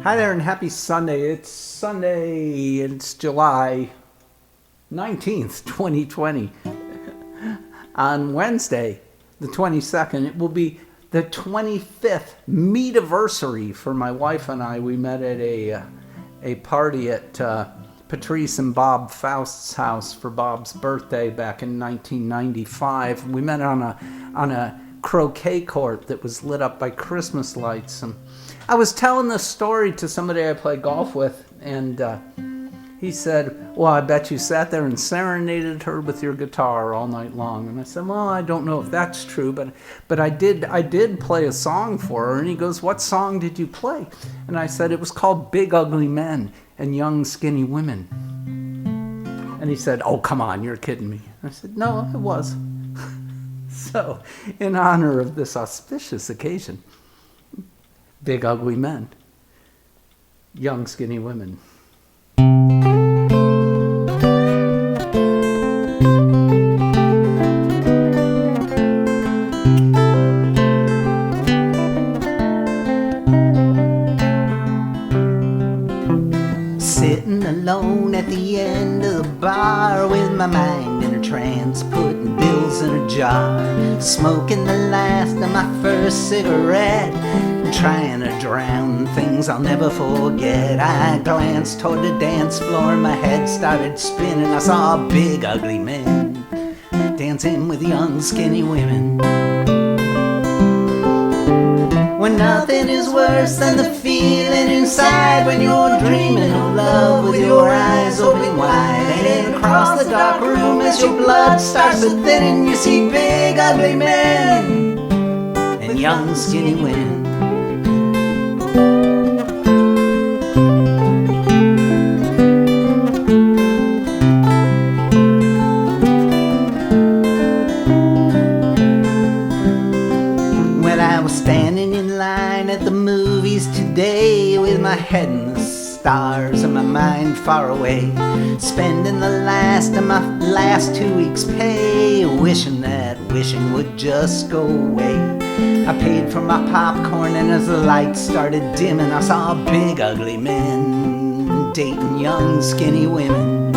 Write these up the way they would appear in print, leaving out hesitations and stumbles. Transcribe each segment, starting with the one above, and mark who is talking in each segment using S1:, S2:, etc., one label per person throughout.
S1: Hi there and happy Sunday. It's Sunday, it's July 19th, 2020. On Wednesday, the 22nd, it will be the 25th meet-iversary for my wife and I. We met at a party at Patrice and Bob Faust's house for Bob's birthday back in 1995. We met on a croquet court that was lit up by Christmas lights. And I was telling this story to somebody I play golf with, and he said, well, I bet you sat there and serenaded her with your guitar all night long. And I said, well, I don't know if that's true, but I did play a song for her. And he goes, what song did you play? And I said, it was called Big Ugly Men and Young Skinny Women. And he said, oh, come on, you're kidding me. I said, no, it was. So, in honor of this auspicious occasion, Big Ugly Men, Young Skinny Women. Sitting alone at the end of the bar with my mind in a trance, putting bills in a jar, smoking the last of my first cigarette, trying to drown things I'll never forget. I glanced toward the dance floor, my head started spinning. I saw big ugly men dancing with young skinny women. When nothing is worse than the feeling inside when you're dreaming of love with your eyes open wide, and across the dark room as your blood starts to thin and you see big ugly men and young skinny women. Well, I was standing in line at the movies today with my head in the stars and my mind far away, spending the last of my last 2 weeks' pay, wishing that wishing would just go away. I paid for my popcorn, and as the lights started dimming, I saw big ugly men dating young skinny women.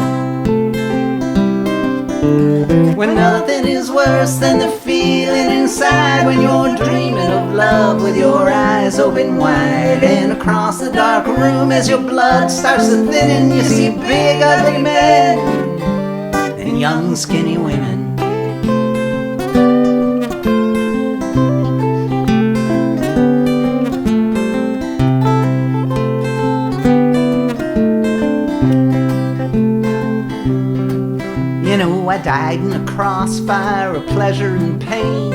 S1: When nothing is worse than the feeling inside when you're dreaming of love with your eyes open wide, and across the dark room as your blood starts to thin and you see big ugly men and young skinny women. I died in a crossfire of pleasure and pain,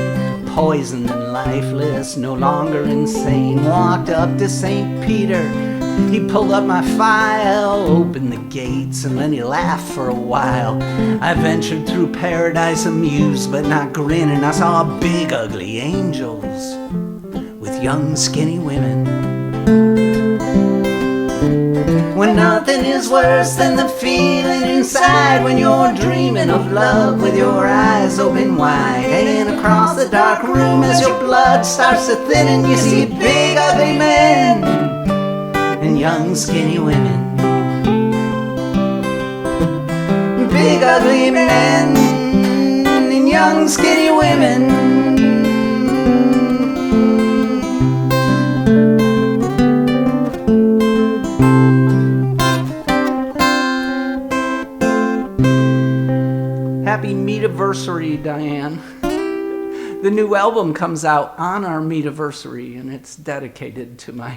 S1: poisoned and lifeless, no longer insane. Walked up to St. Peter, he pulled up my file, opened the gates, and then he laughed for a while. I ventured through paradise amused but not grinning. I saw big ugly angels with young skinny women. When nothing is worse than the feeling inside when you're dreaming of love with your eyes open wide, and across the dark room as your blood starts to thin and you see big ugly men and young skinny women. Big ugly men and young skinny women. Happy meet-iversary, Diane. The new album comes out on our meet-iversary, and it's dedicated to my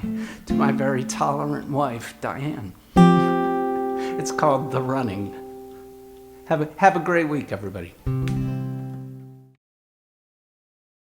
S1: very tolerant wife, Diane. It's called The Running. Have a great week, everybody.